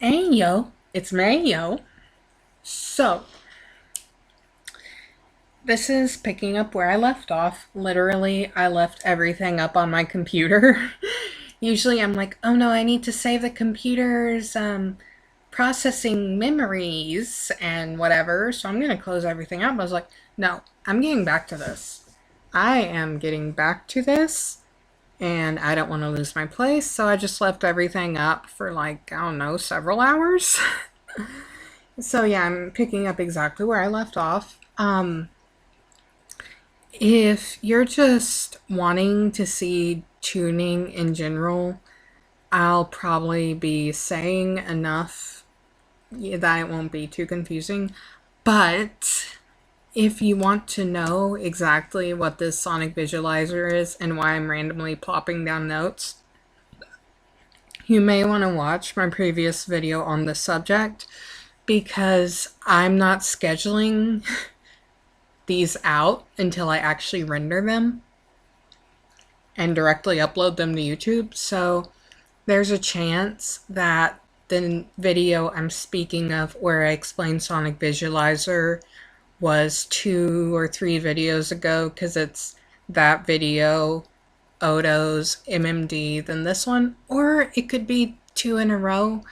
Hey yo, it's Mayo. So, this is picking up where I left off. Literally, I left everything up on my computer. Usually, I'm like, oh no, I need to save the computer's processing memories and whatever, so I'm gonna close everything up. I was like, no, I'm getting back to this. I am getting back to this, and I don't want to lose my place, so I just left everything up for like, I don't know, several hours. So yeah, I'm picking up exactly where I left off. If you're just wanting to see tuning in general, I'll probably be saying enough that it won't be too confusing. But if you want to know exactly what this sonic visualizer is and why I'm randomly plopping down notes, you may want to watch my previous video on the subject because I'm not scheduling these out until I actually render them and directly upload them to YouTube. So there's a chance that the video I'm speaking of where I explain Sonic Visualizer was 2 or 3 videos ago, because it's that video, Odo's, MMD, then this one, or it could be 2 in a row.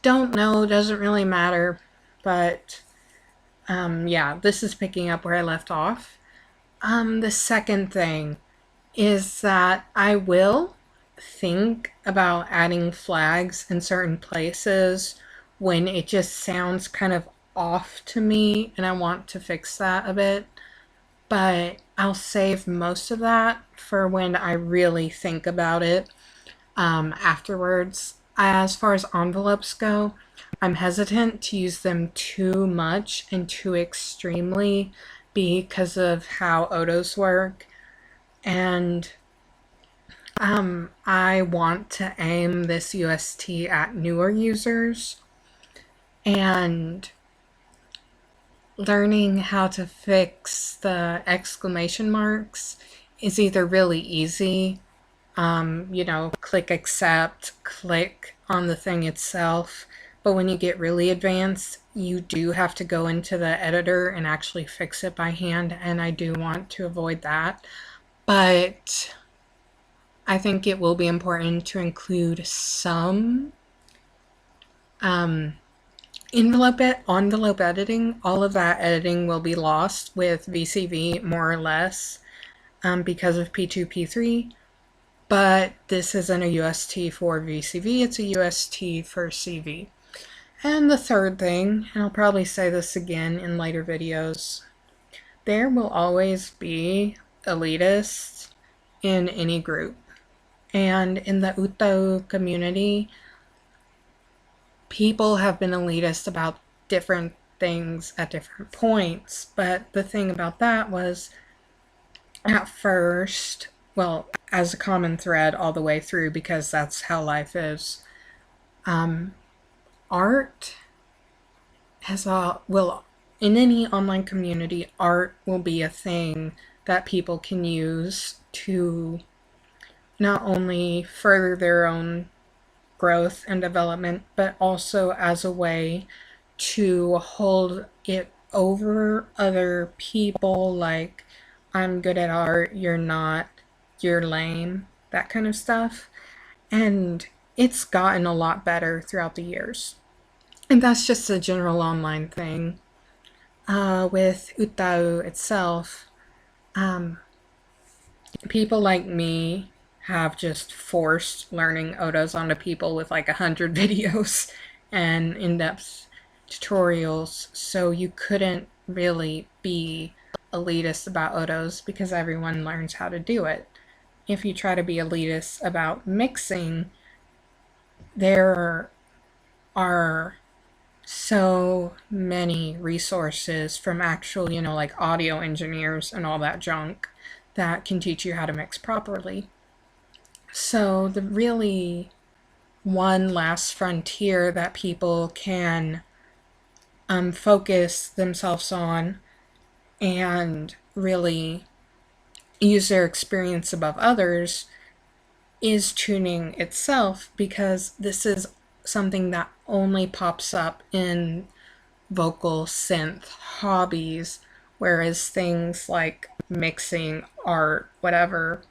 Don't know, doesn't really matter, but yeah, this is picking up where I left off. The second thing is that I will think about adding flags in certain places when it just sounds kind of off to me, and I want to fix that a bit. But I'll save most of that for when I really think about it afterwards. As far as envelopes go, I'm hesitant to use them too much and too extremely because of how Odos work. And I want to aim this UST at newer users, and learning how to fix the exclamation marks is either really easy, click accept, click on the thing itself. But when you get really advanced, you do have to go into the editor and actually fix it by hand, and I do want to avoid that. But I think it will be important to include some envelope editing. All of that editing will be lost with VCV, more or less, because of P2, P3. But this isn't a UST for VCV, it's a UST for CV. And the third thing, and I'll probably say this again in later videos, there will always be elitists in any group. And in the UTAU community, people have been elitist about different things at different points. But the thing about that was, at first, well, as a common thread all the way through, because that's how life is, art in any online community, art will be a thing that people can use to not only further their own growth and development, but also as a way to hold it over other people, like, I'm good at art, you're not, you're lame, that kind of stuff. And it's gotten a lot better throughout the years. And that's just a general online thing. With UTAU itself, people like me have just forced learning Odos onto people with like 100 videos and in-depth tutorials, so you couldn't really be elitist about Odos because everyone learns how to do it. If you try to be elitist about mixing, there are so many resources from actual, like audio engineers and all that junk that can teach you how to mix properly. So the really one last frontier that people can focus themselves on and really use their experience above others is tuning itself, because this is something that only pops up in vocal synth hobbies, whereas things like mixing, art, whatever,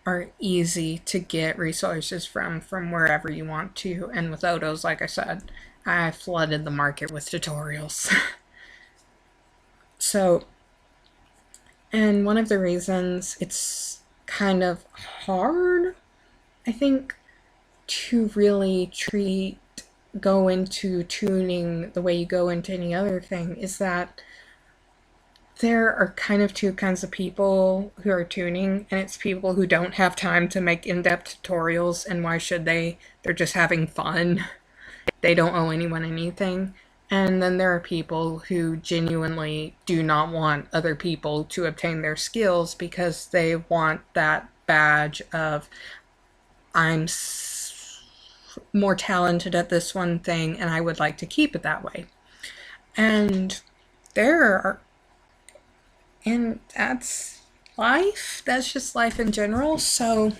are easy to get resources from wherever you want to. And with Oto's, like I said, I flooded the market with tutorials. So, and one of the reasons it's kind of hard, I think, to really go into tuning the way you go into any other thing is that there are kind of two kinds of people who are tuning, and it's people who don't have time to make in-depth tutorials, and why should they? They're just having fun. They don't owe anyone anything. And then there are people who genuinely do not want other people to obtain their skills because they want that badge of, I'm more talented at this one thing and I would like to keep it that way. And that's life. That's just life in general. So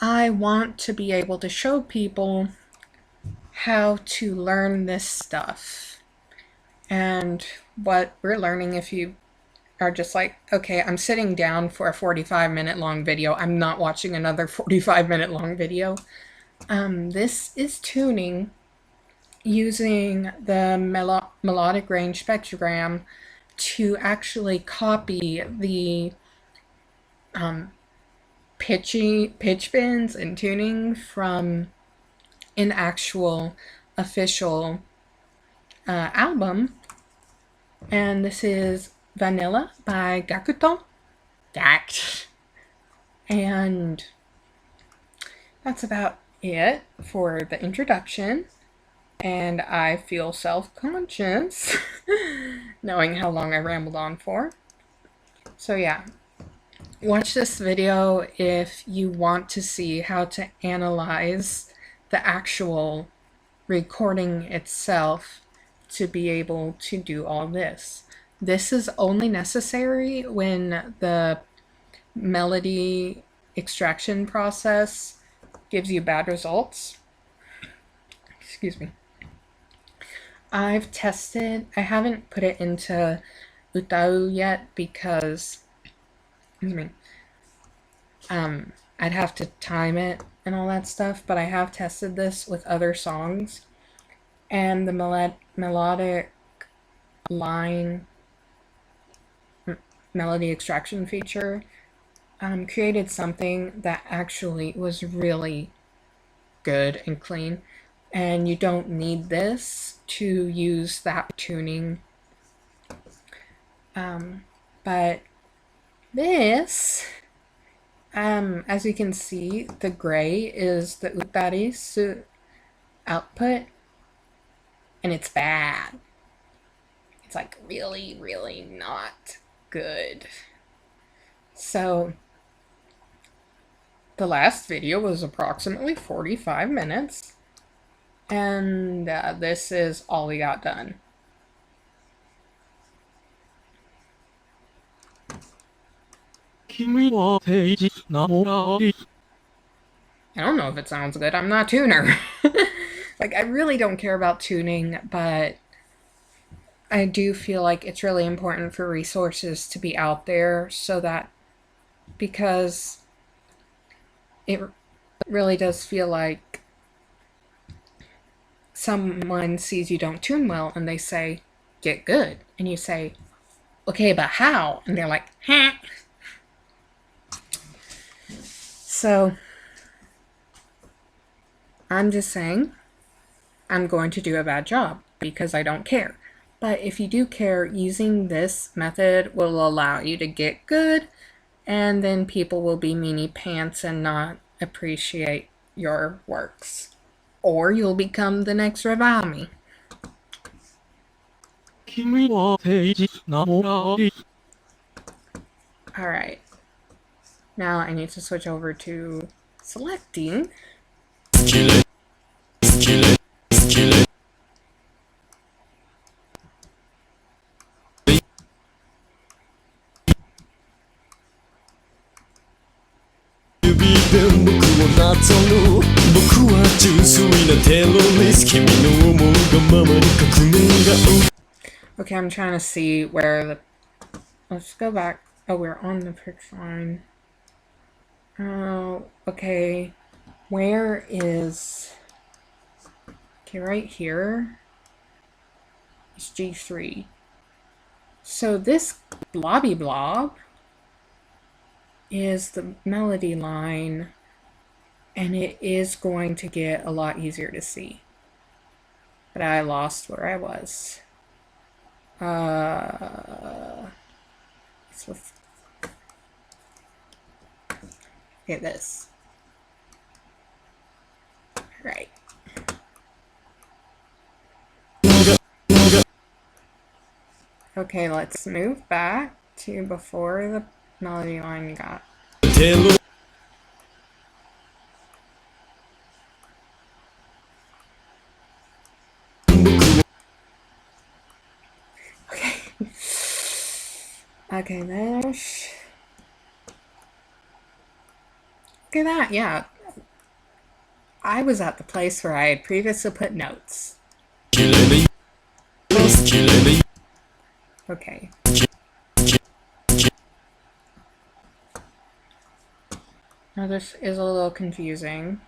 I want to be able to show people how to learn this stuff. And what we're learning, if you are just like, okay, I'm sitting down for a 45-minute long video, I'm not watching another 45-minute long video. This is tuning using the melodic range spectrogram to actually copy the pitch bends and tuning from an actual official album. And this is Vanilla by GACKT. And that's about it for the introduction. And I feel self-conscious knowing how long I rambled on for. So yeah, watch this video if you want to see how to analyze the actual recording itself to be able to do all this. This is only necessary when the melody extraction process gives you bad results. Excuse me. I've tested, I haven't put it into UTAU yet because, I'd have to time it and all that stuff, but I have tested this with other songs, and the melodic line melody extraction feature created something that actually was really good and clean. And you don't need this to use that tuning. But this, as you can see, the gray is the UtaLis output, and it's bad. It's like really, really not good. So the last video was approximately 45 minutes. And this is all we got done. I don't know if it sounds good. I'm not a tuner. Like, I really don't care about tuning, but I do feel like it's really important for resources to be out there so that, because it really does feel like someone sees you don't tune well and they say, get good. And you say, okay, but how? And they're like, huh. So I'm just saying I'm going to do a bad job because I don't care. But if you do care, using this method will allow you to get good, and then people will be meanie pants and not appreciate your works. Or you'll become the next Revami. Alright. Now I need to switch over to selecting. Okay, I'm trying to see where the... Let's go back. Oh, we're on the pitch line. Oh, okay. Where is... Okay, right here is G3. So this blobby blob is the melody line, and it is going to get a lot easier to see. But I lost where I was. Okay, this. Right. Okay, let's move back to before the melody line got. Okay. Okay, there's... Look at that, yeah. I was at the place where I had previously put notes. Okay. Now this is a little confusing.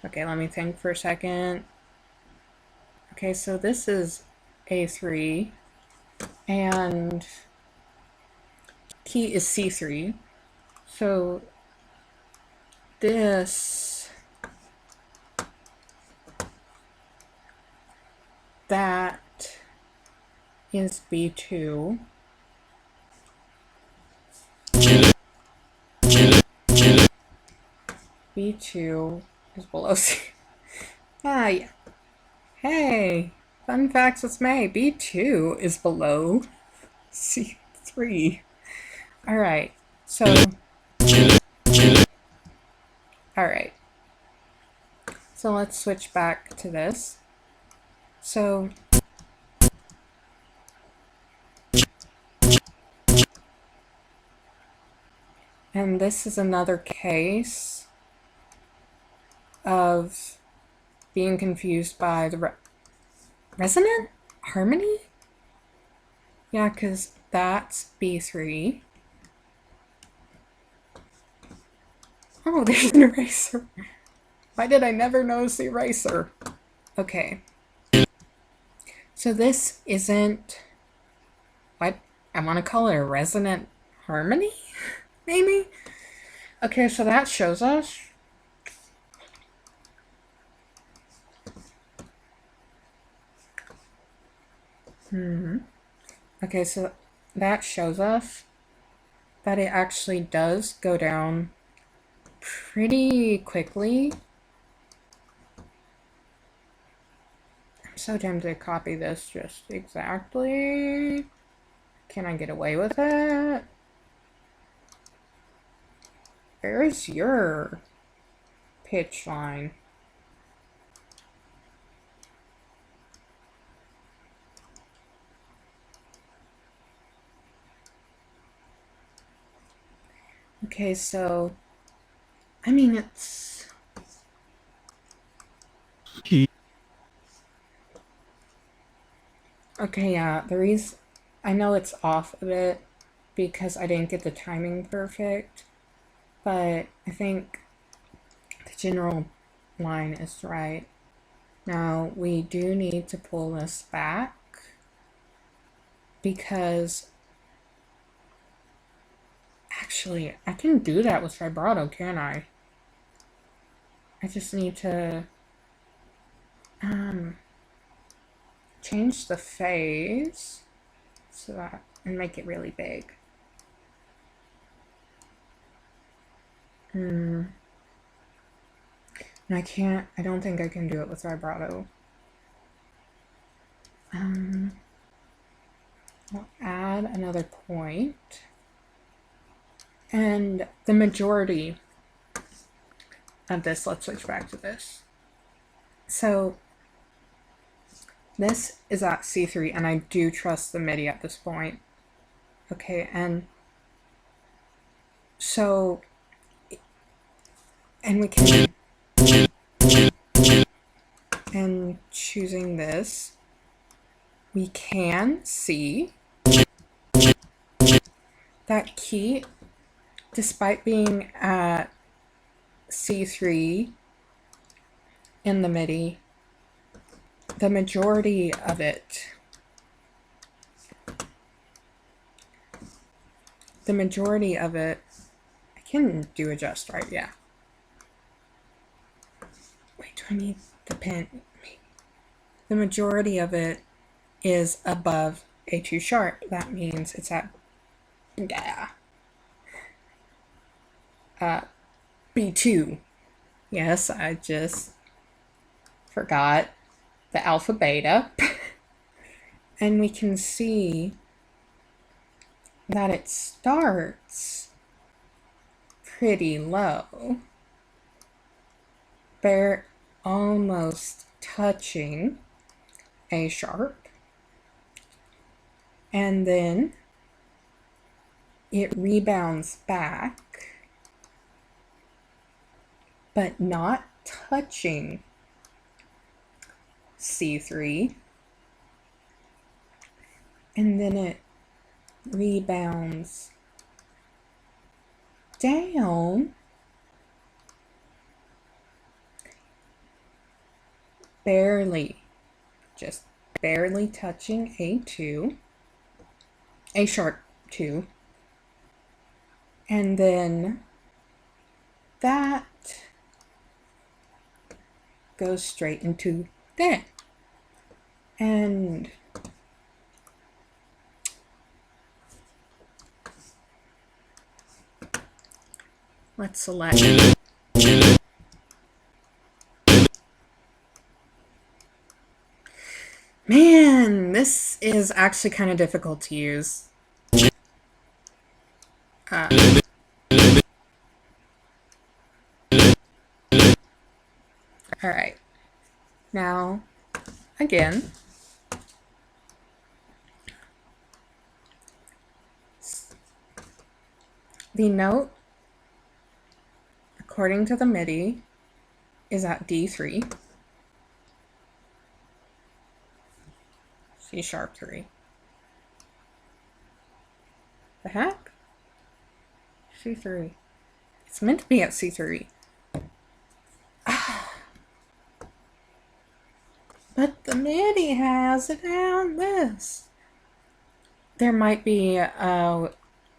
Okay, let me think for a second. Okay, so this is A3, and key is C3. So this, that is B2. B2 is below C. Ah, yeah. Hey, fun facts with May. B2 is below C3. Alright, so... Alright. So let's switch back to this. So... And this is another case of being confused by the resonant harmony? Yeah, because that's B3. Oh, there's an eraser. Why did I never notice the eraser? Okay. So this isn't what I want to call it, a resonant harmony? Maybe? Okay, so that shows us okay, so that shows us that it actually does go down pretty quickly. I'm so tempted to copy this just exactly. Can I get away with it? Where's your pitch line? Okay, so I mean it's okay, yeah, the reason I know it's off a bit because I didn't get the timing perfect, but I think the general line is right. Now we do need to pull this back because actually I can do that with vibrato, can I? I just need to change the phase so that and make it really big. And I don't think I can do it with vibrato. I'll add another point. And the majority of this, let's switch back to this. So this is at C3, and I do trust the MIDI at this point. Okay, and so And we can, and choosing this, we can see that key, despite being at C3 in the MIDI, the majority of it, I can do adjust, right? Yeah. Wait, do I need the pen? The majority of it is above A2 sharp. That means it's at, yeah, B2. Yes, I just forgot the alpha beta. And we can see that it starts pretty low. Bare almost touching A sharp. And then it rebounds back, but not touching C3. And then it rebounds down, barely, just barely touching A2, A sharp 2, and then that goes straight into there. And let's select. Man, this is actually kind of difficult to use. All right. Now, again, the note, according to the MIDI, is at D3, C sharp 3. The heck? C3. It's meant to be at C3. But the MIDI has it down this. There might be an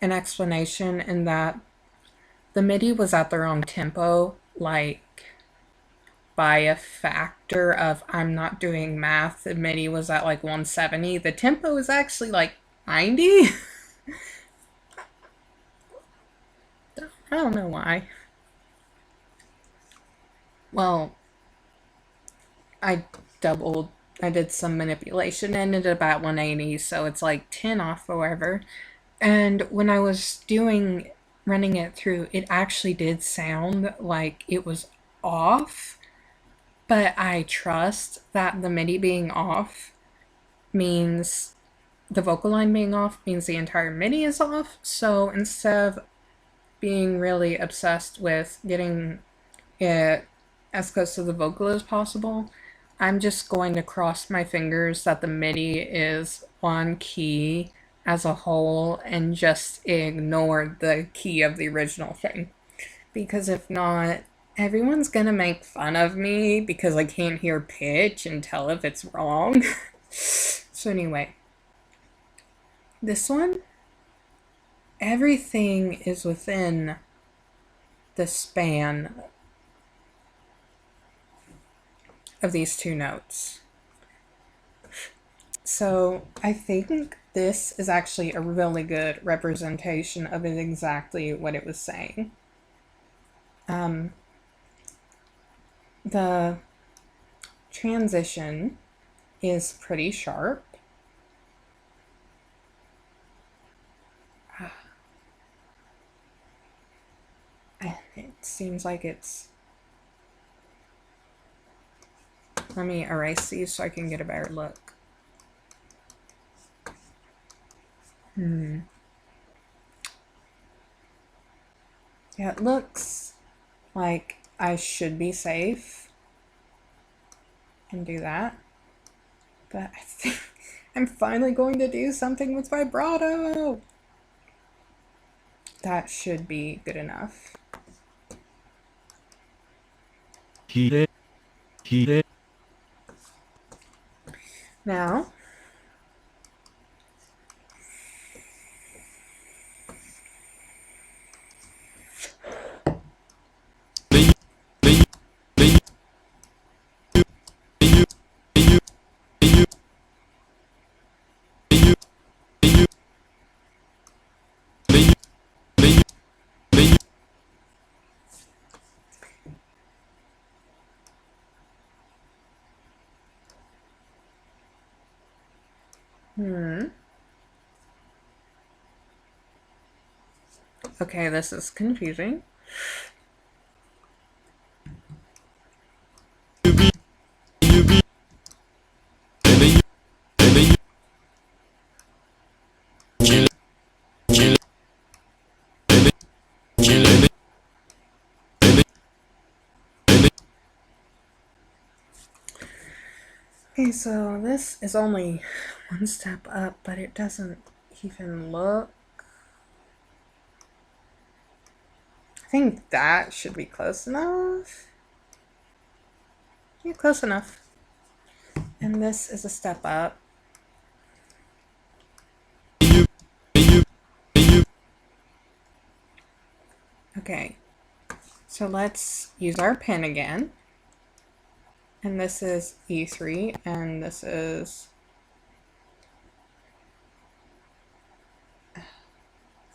explanation in that the MIDI was at the wrong tempo, like by a factor of, I'm not doing math, the MIDI was at like 170. The tempo is actually like 90. I don't know why. Well, I did some manipulation and ended about 180, so it's like 10 off or whatever. And when I was running it through, it actually did sound like it was off, but I trust that the MIDI being off means the vocal line being off means the entire MIDI is off. So instead of being really obsessed with getting it as close to the vocal as possible, I'm just going to cross my fingers that the MIDI is on key as a whole and just ignore the key of the original thing. Because if not, everyone's gonna make fun of me because I can't hear pitch and tell if it's wrong. So anyway, this one, everything is within the span of these two notes. So I think this is actually a really good representation of it exactly what it was saying. The transition is pretty sharp. It seems like it's... Let me erase these so I can get a better look. Yeah, it looks like I should be safe and do that. But I think I'm finally going to do something with vibrato. That should be good enough. Now, okay, this is confusing. Okay, so this is only one step up, but it doesn't even look. I think that should be close enough. Yeah, close enough. And this is a step up. Okay, so let's use our pen again. And this is E3, and this is...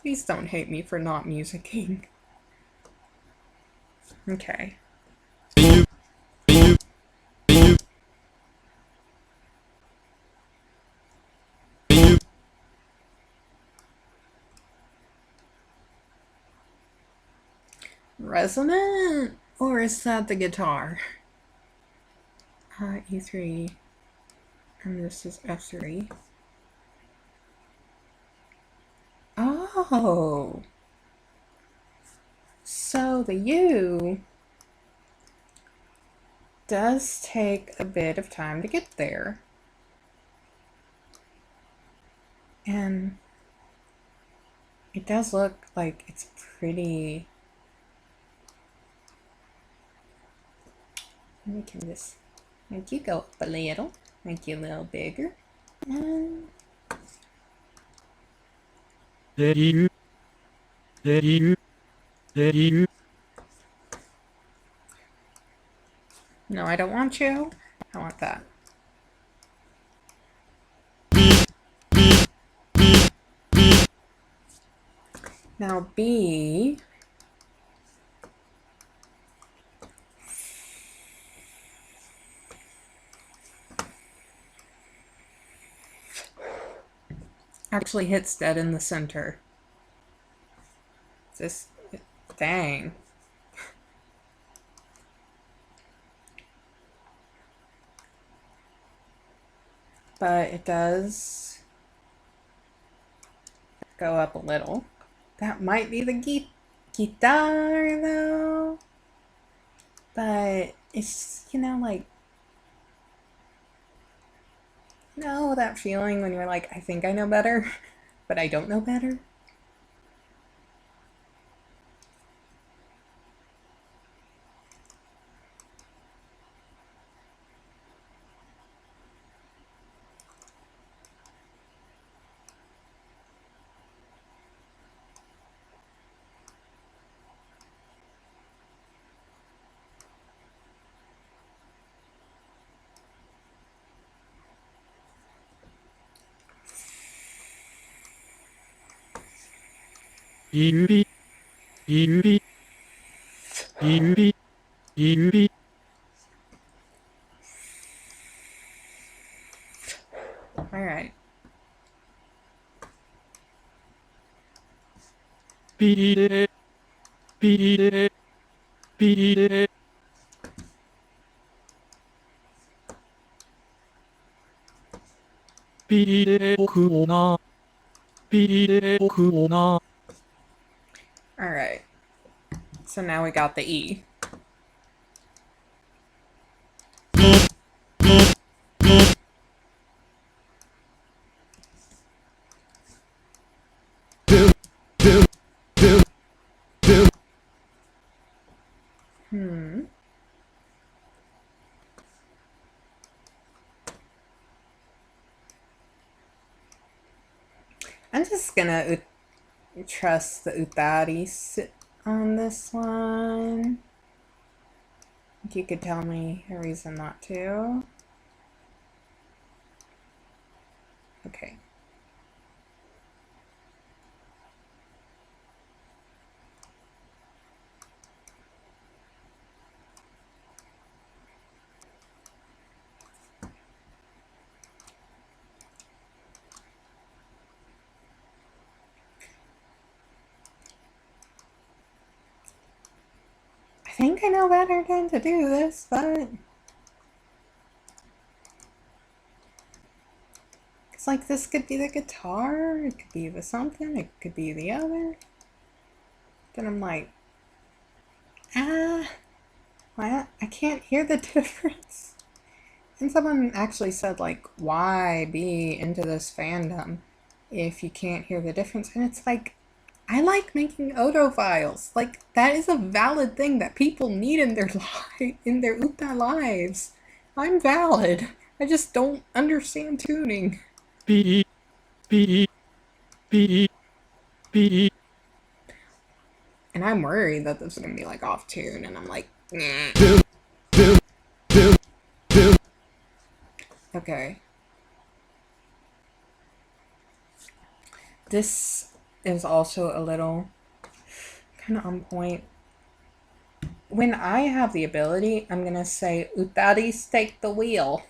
Please don't hate me for not musicking. Okay. Resonant? Or is that the guitar? E3. And this is F3. Oh! So the U does take a bit of time to get there. And it does look like it's pretty... We can just make you go up a little, make you a little bigger. And... No, I don't want you. I want that. Now B... actually hits dead in the center. Just... Dang. But it does go up a little. That might be the guitar though. But it's, you know, like, that feeling when you're like, I think I know better, but I don't know better. Alright. Alright. So now we got the E. just gonna trust the UTALis on this one. You could tell me a reason not to. Okay. I think I know better than to do this, but it's like this could be the guitar, it could be the something, it could be the other. Then I'm like, I can't hear the difference. And someone actually said, like, why be into this fandom if you can't hear the difference? And it's like, I like making audio files. Like, that is a valid thing that people need in their in their UTA lives. I'm valid. I just don't understand tuning. Beep, beep, beep, beep. And I'm worried that this is gonna be like off tune, and I'm like, nah. Okay. This is also a little kind of on point. When I have the ability, I'm gonna say, UtaLis, take the wheel.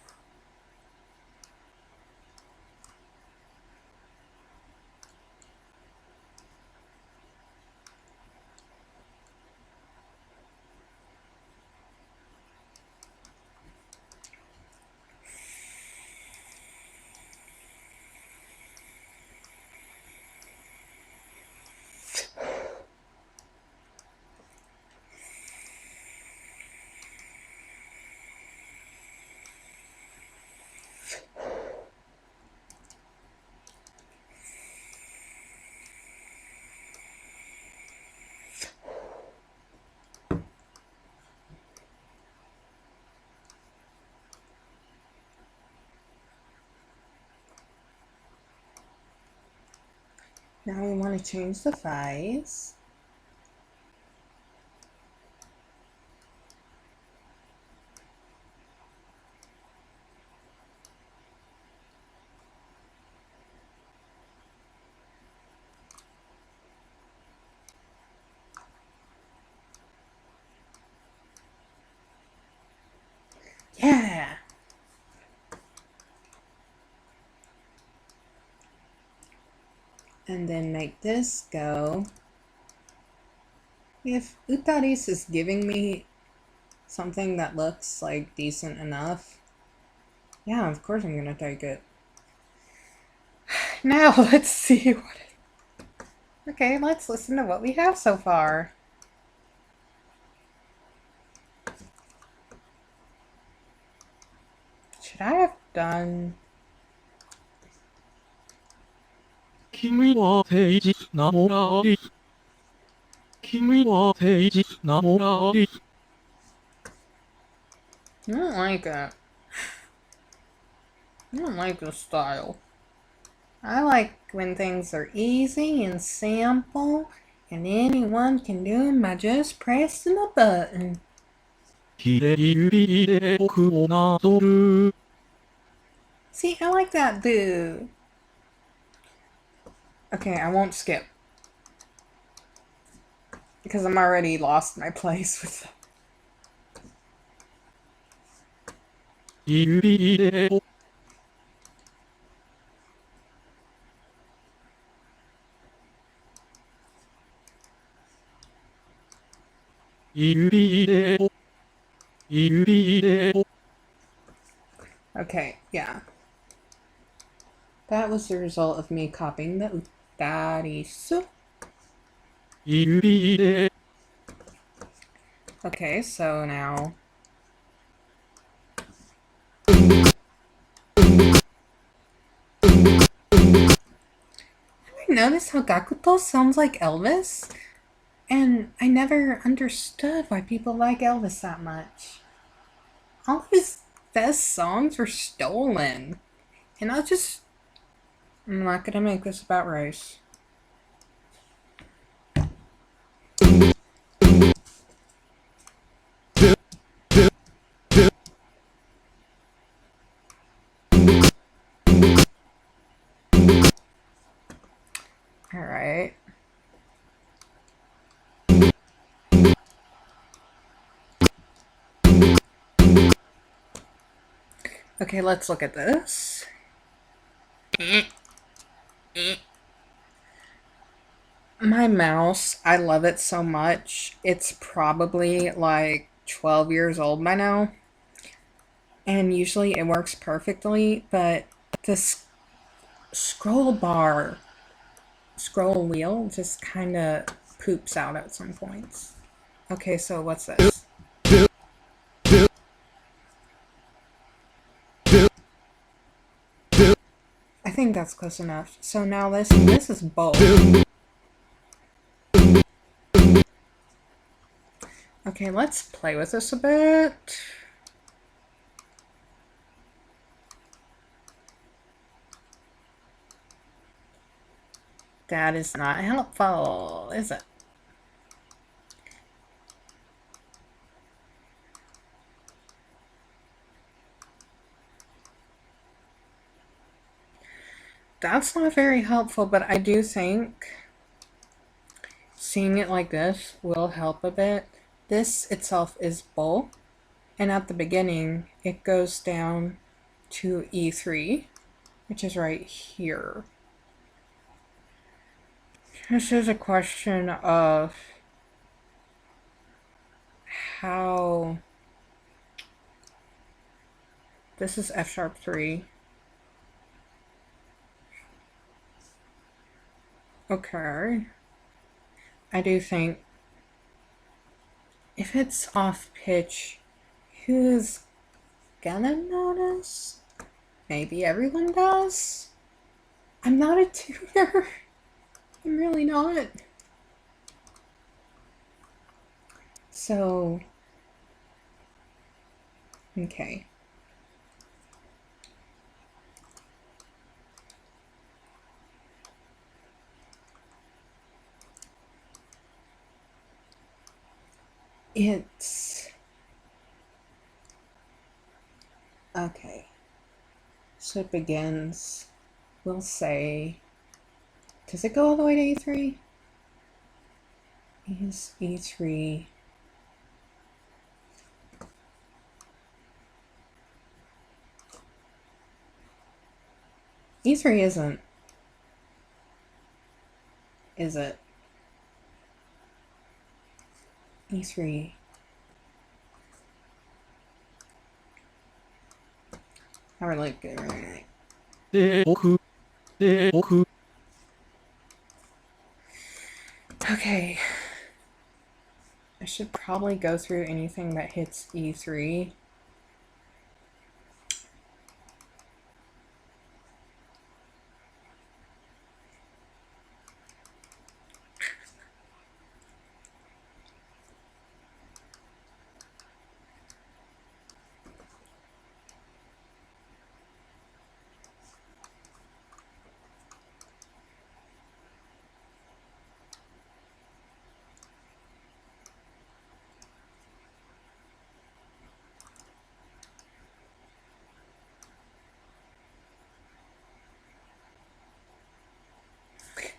Now we want to change the size. Yeah! And then make this go. If UtaLis is giving me something that looks like decent enough, yeah, of course I'm gonna take it. Now let's see what Okay, let's listen to what we have so far. Should I have done... 君は誠実なモラリス。君は誠実なモラリス。I don't like it. I don't like this style. I like when things are easy and simple, and anyone can do them by just pressing a button. 綺麗指で僕をなぞる。See, I like that dude. Okay, I won't skip. Because I'm already lost my place with them. 指で指で指で Okay, yeah. That was the result of me copying the UtaLis. 指で Okay, so now... Notice how GACKT sounds like Elvis? And I never understood why people like Elvis that much. All of his best songs were stolen. And I just... I'm not gonna make this about race. Alright. Okay, let's look at this. My mouse, I love it so much. It's probably like 12 years old by now. And usually it works perfectly, but this scroll bar, scroll wheel just kind of poops out at some points. Okay, so what's this? I think that's close enough. So now this is both. Okay, let's play with this a bit. That is not helpful, is it? That's not very helpful, but I do think seeing it like this will help a bit. This itself is bull, and at the beginning it goes down to E3, which is right here. This is a question of how this is F sharp 3. Okay. I do think if it's off pitch, who's gonna notice? Maybe everyone does. I'm not a tutor. I'm really not. So, okay. It's okay. So it begins. We'll say, does it go all the way to E3? Is E3 E3 isn't, is it? E3. I really good. Right? で奥で奥 Okay. I should probably go through anything that hits E3.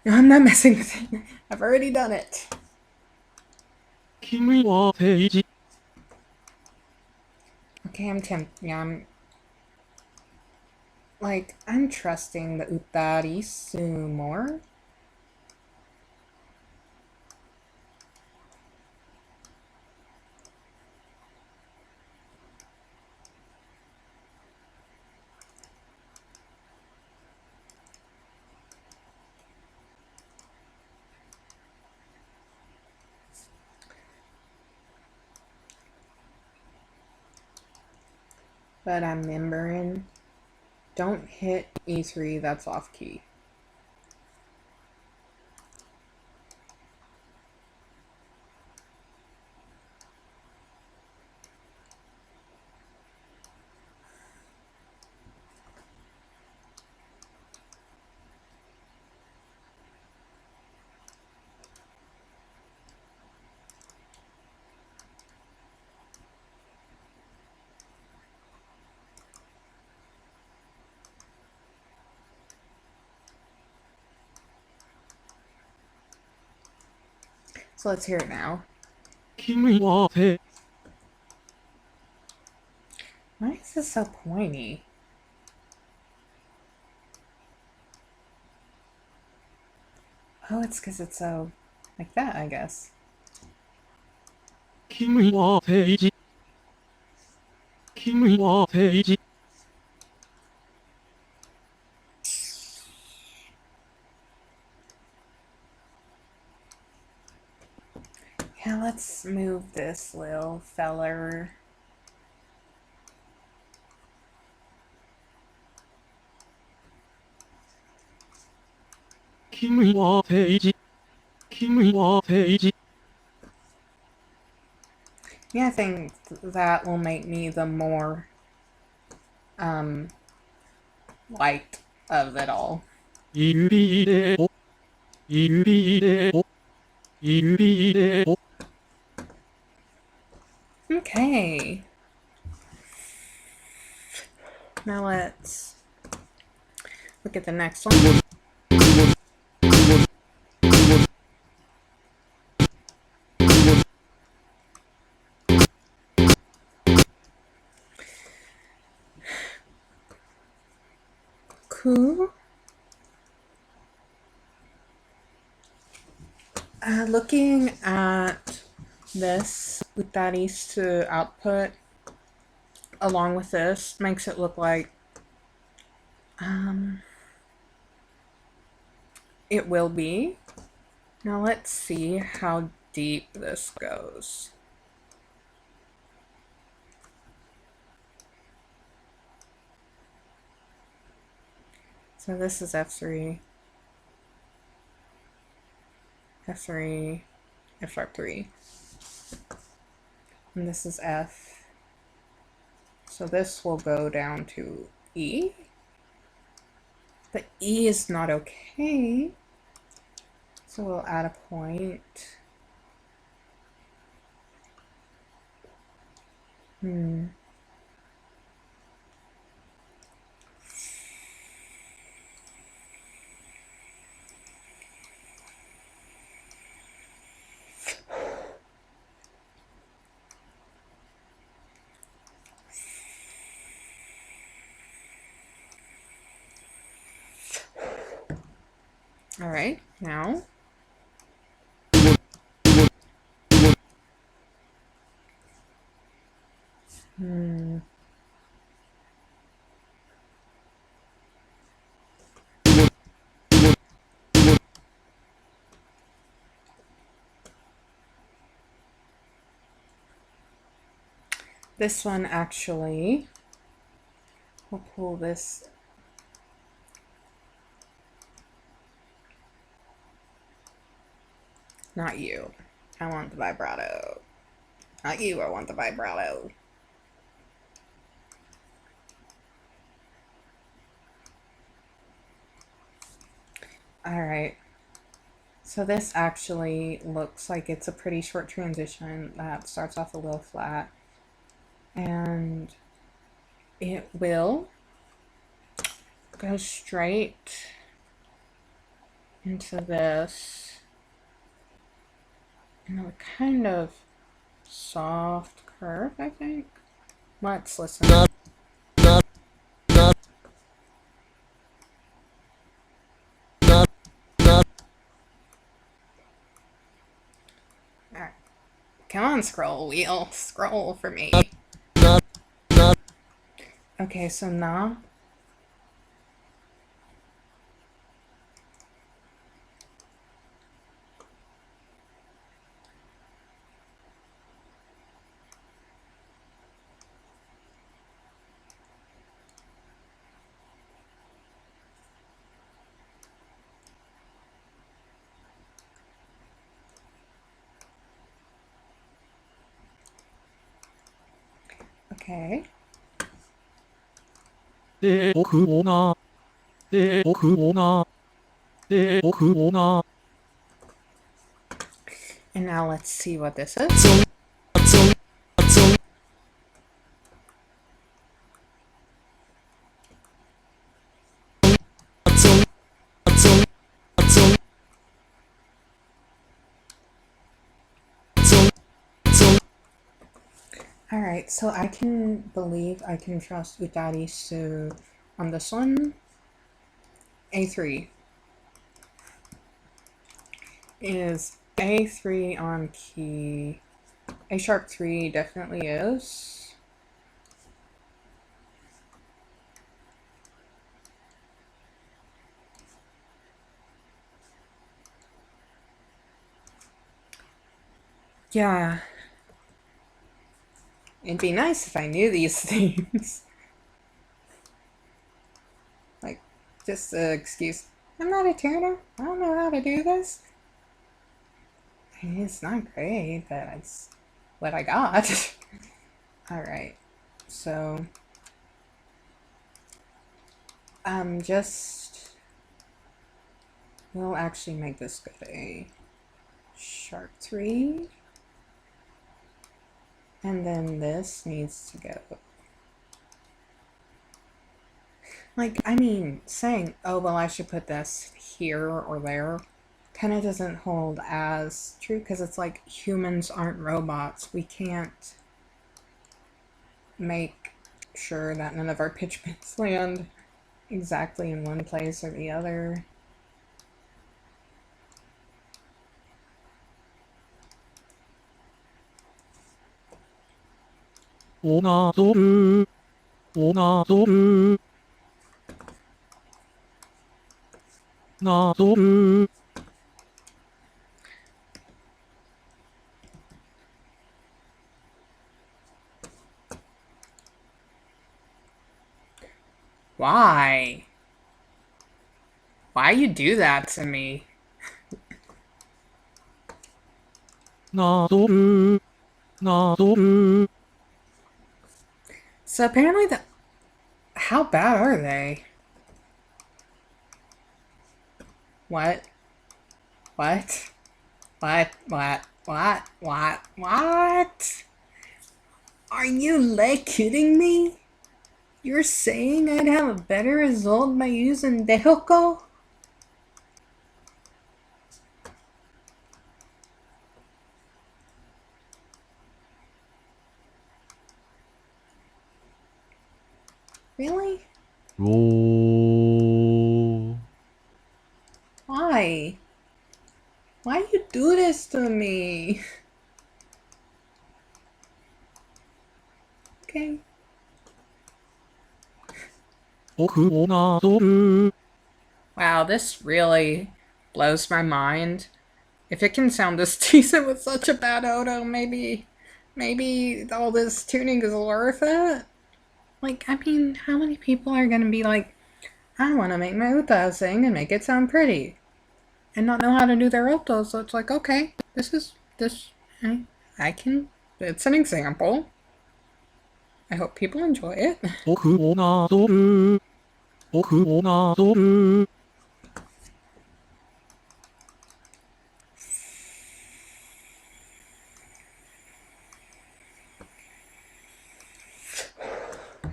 No, I'm not messing with it. I've already done it. 君は定時 Okay, I'm tempted. Yeah, I'm trusting the UTALis more. But I'm remembering, don't hit E3, that's off key. So let's hear it now. 君は定 Why is this so pointy? Oh, it's because it's so like that, I guess. 君は定時君は定時 Yeah, let's move this little feller. Kimi wa teiji. Kimi wa teiji. Yeah, I think that will make me the more light of it all. 指でお指でお指でお Okay. Now let's look at the next one. Cool. Looking at this UTALis to output along with this makes it look like it will be. Now let's see how deep this goes. So this is F3, F3, F sharp 3. And this is F. So this will go down to E. But E is not okay. So we'll add a point. All right, now. This one actually, we'll pull this. Not you. I want the vibrato. Not you, I want the vibrato. Alright. So this actually looks like it's a pretty short transition that starts off a little flat. And it will go straight into this. And a kind of soft curve, I think. Let's listen. Alright. Come on, scroll wheel. Scroll for me. Okay, so now. Okay. で僕をなで僕をなで僕をな And now let's see what this is. Alright, so I can believe I can trust UtaLis, so on this one, A3 is A3 on key. A sharp 3 definitely is. Yeah, it'd be nice if I knew these things. Like, just an excuse. I'm not a tuner. I don't know how to do this. I mean, it's not great, but it's what I got. Alright, so just we'll actually make this go to a sharp 3. And then this needs to go. Like, I mean, saying, oh, well, I should put this here or there kind of doesn't hold as true because it's like humans aren't robots. We can't make sure that none of our pitch bends land exactly in one place or the other. 오나도르, 오나도르, 나도르, Why? Why you do that to me? 나도르, 나도르, So apparently the how bad are they? What? What? What? Are you like kidding me? You're saying I'd have a better result by using Dehoku? Really? 로, Why? Why you do this to me? Okay. 오그 오나도르, Wow, this really blows my mind. If it can sound this decent with such a bad auto, maybe all this tuning is worth it? Like, I mean, how many people are gonna be like, I want to make my UTAU sing and make it sound pretty, and not know how to do their autos? So it's like, okay, I can. It's an example. I hope people enjoy it. 오그 오나도르, 오그 오나도르,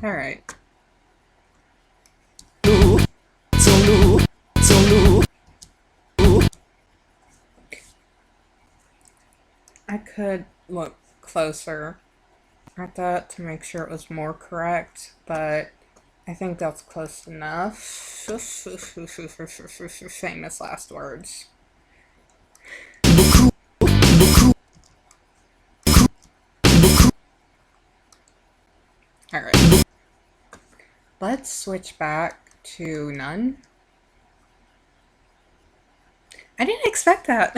All right. I could look closer at that to make sure it was more correct, but I think that's close enough. Famous last words. Alright. Let's switch back to none. I didn't expect that.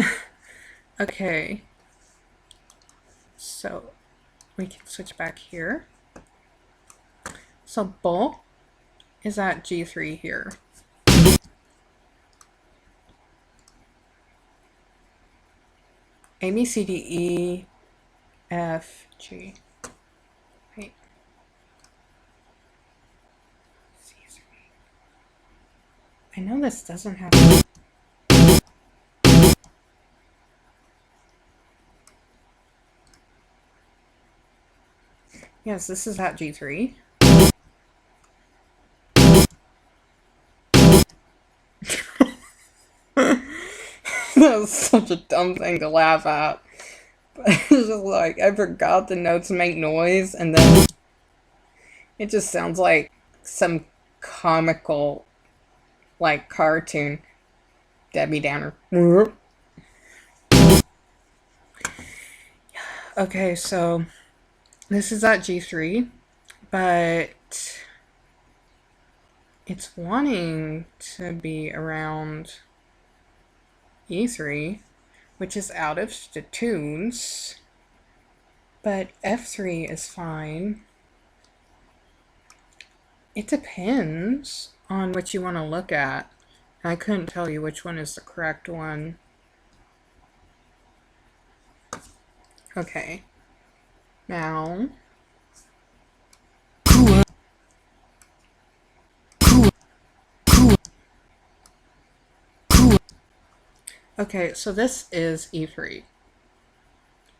Okay. So we can switch back here. So Bo is at G3 here. A, B, C, D, E, F, G. Wait. I know this doesn't have. Yes, this is at G3. That was such a dumb thing to laugh at. It's just like I forgot the notes make noise, and then it just sounds like some comical, like cartoon Debbie Downer. Okay, so this is at G3, but it's wanting to be around E3, which is out of the tunes, but F3 is fine. It depends on what you want to look at. I couldn't tell you which one is the correct one. Okay. Now, okay, so this is E3.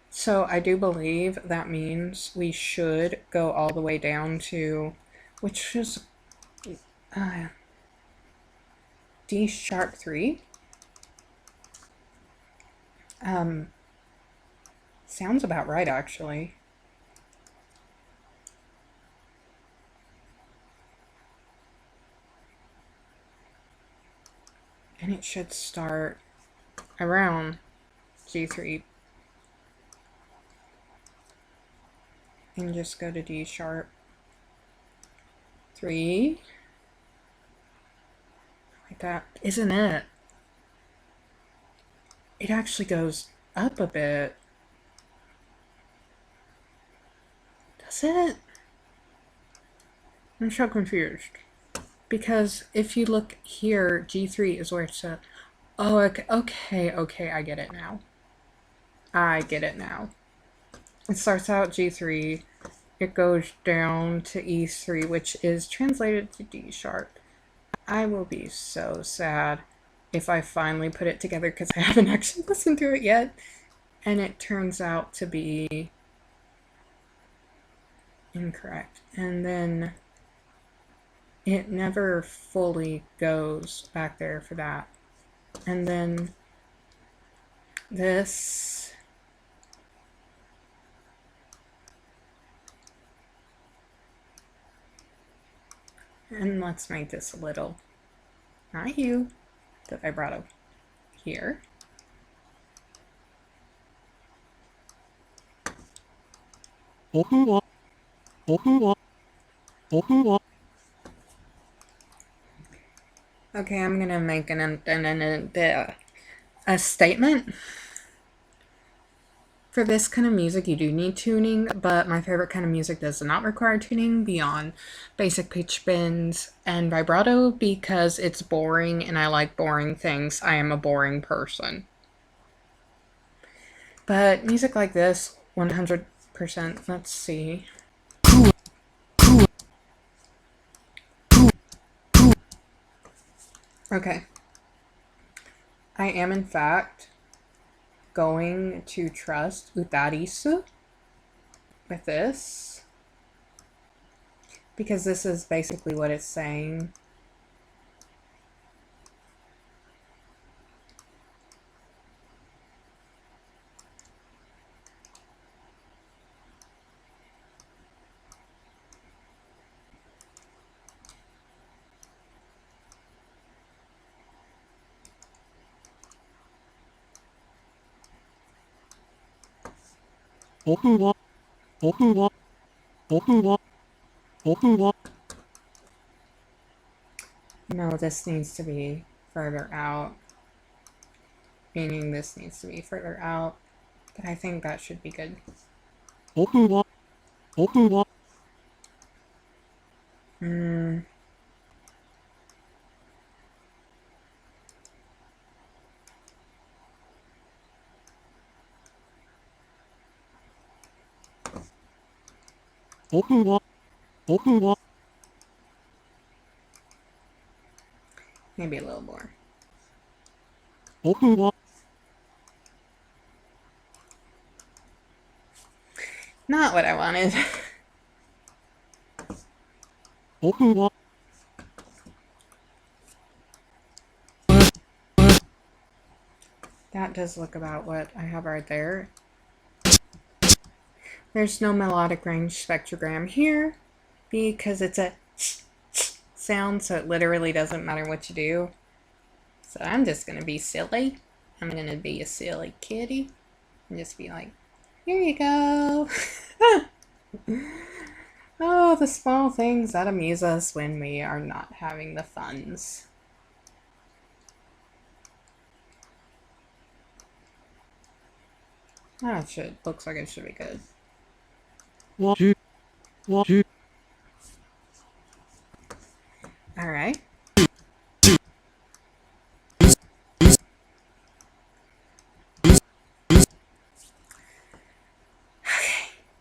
So I do believe that means we should go all the way down to, which is uh, D sharp 3. Um, Sounds about right, actually. And it should start around G3 and just go to D sharp 3. Like that. Isn't it? It actually goes up a bit. Does it? I'm so confused. Because if you look here, G3 is where it's at. Oh, okay, I get it now. I get it now. It starts out G3, it goes down to E3, which is translated to D sharp. I will be so sad if I finally put it together because I haven't actually listened to it yet. And it turns out to be incorrect. And then it never fully goes back there for that. And then this. And let's make this a little, not you, the vibrato here. Okay, I'm gonna make a statement. For this kind of music, you do need tuning, but my favorite kind of music does not require tuning beyond basic pitch bends and vibrato because it's boring and I like boring things. I am a boring person. But music like this, 100%, let's see. Okay. I am, in fact, going to trust UtaLis with this because this is basically what it's saying. No, this needs to be further out, meaning this needs to be further out, but I think that should be good. Mm, maybe a little more. Not what I wanted. That does look about what I have right there. There's no melodic range spectrogram here because it's a sound, so it literally doesn't matter what you do. So I'm just gonna be silly. I'm gonna be a silly kitty and just be like, here you go. Oh, the small things that amuse us when we are not having the funs. That should looks like it should be good. 我去 All right.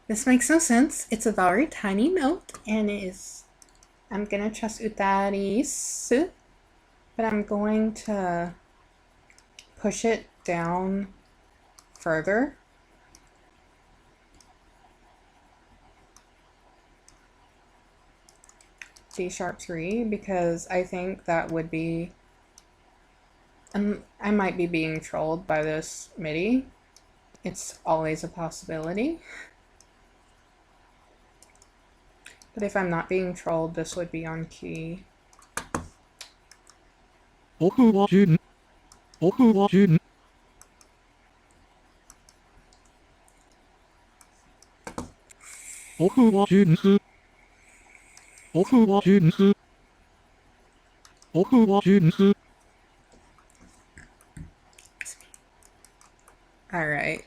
This makes no sense. It's a very tiny note, and it is. I'm gonna trust UtaLis, but I'm going to push it down further. C#3, because I think that would be. I might be being trolled by this MIDI. It's always a possibility. But if I'm not being trolled, this would be on key. 僕は純僕は純粋僕は純粋 All right.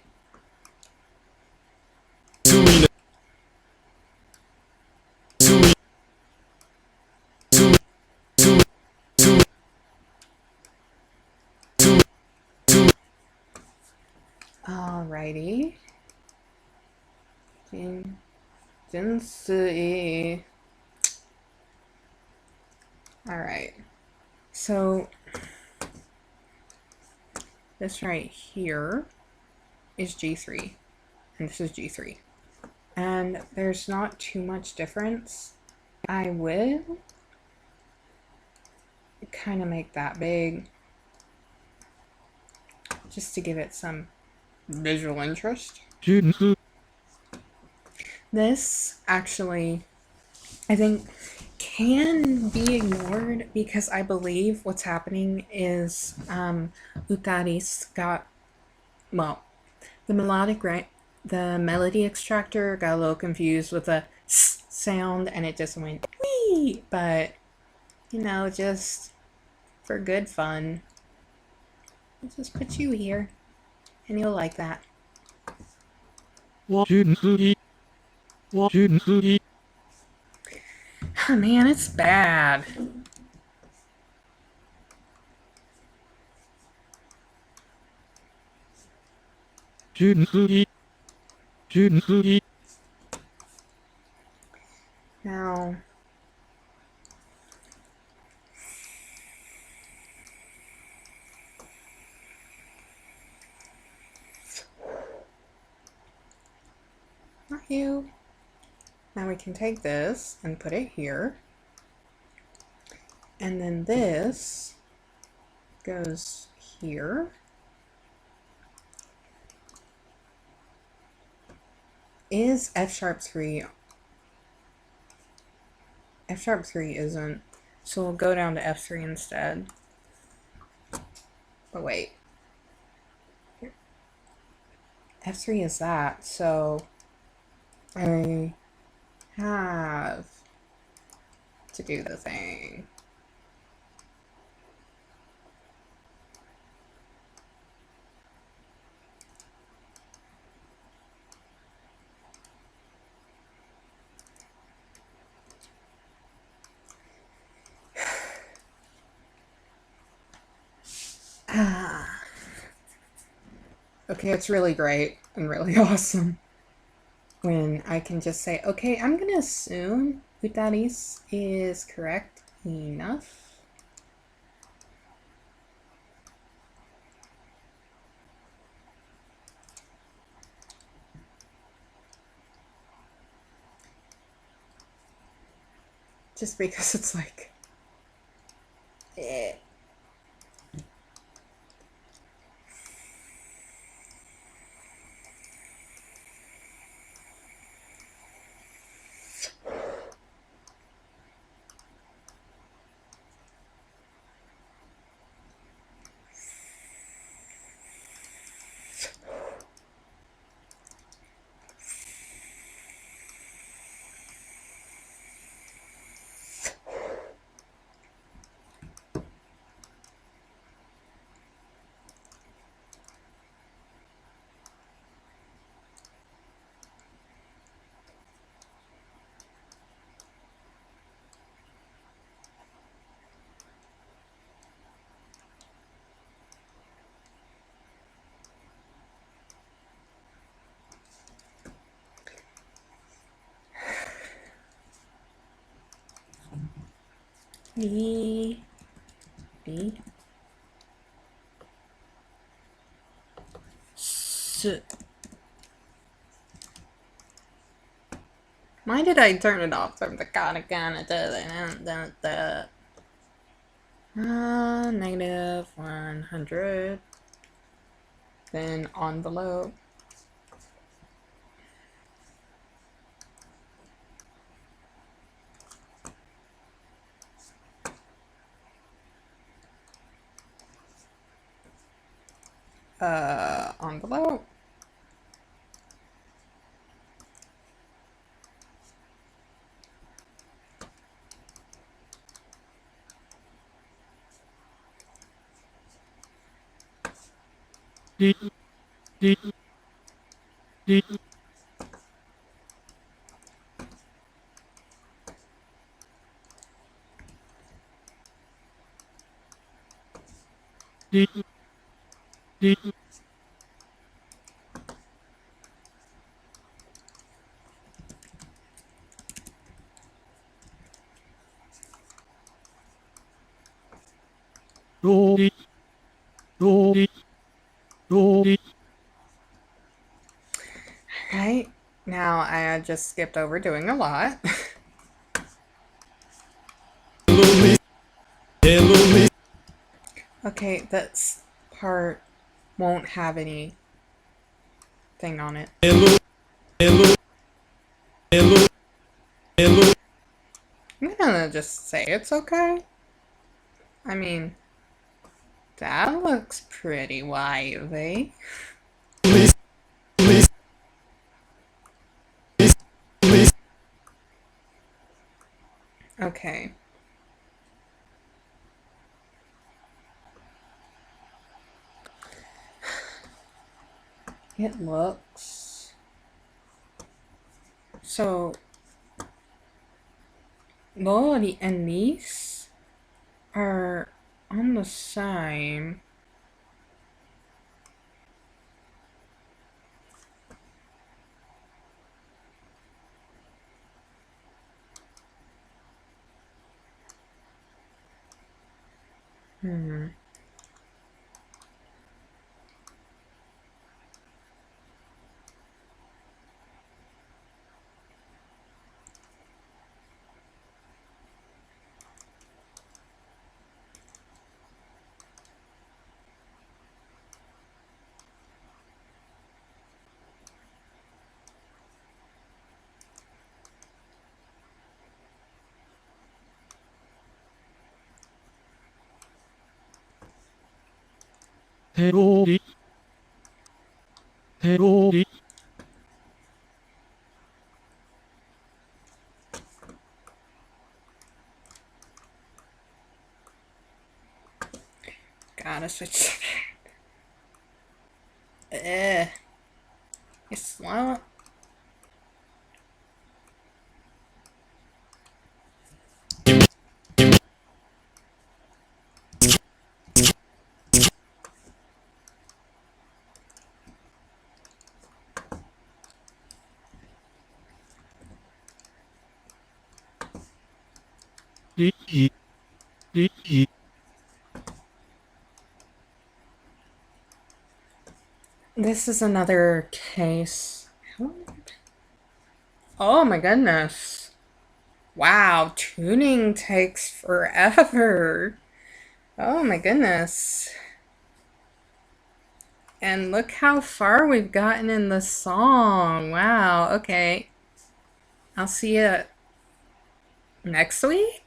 Alrighty. Jinsui. Alright. So this right here is G3. And this is G3. And there's not too much difference. I will kind of make that big just to give it some visual interest. 純粋 This actually, I think, can be ignored because I believe what's happening is UtaLis got, well, the melody extractor got a little confused with the s sound and it just went wee. But you know, just for good fun, I'll just put you here, and you'll like that. 我純粋 Oh man, it's bad. 純粋 Now, not you. Now we can take this and put it here. And then this goes here. Is F#3? F#3 isn't. So we'll go down to F3 instead. But wait. F3 is that, so I have to do the thing. Okay, it's really great and really awesome when I can just say, okay, I'm gonna assume UtaLis is correct enough. Just because it's like, eh. D D S. Why did I turn it off from the katakana? Negative 100. Then envelope. Envelope. D D D D D Do D Do D Do D Right. Now I just skipped over doing a lot. Okay, this part won't have anything on it. I'm gonna just say it's okay. I mean, that looks pretty wavy. Okay. It looks so. Lordy and these are on the same. Hmm.テロリテロリ Gotta switch. Eh. It's slow.リキリキ This is another case. Oh my goodness. Wow, tuning takes forever. Oh my goodness. And look how far we've gotten in the song. Wow, okay. I'll see you next week.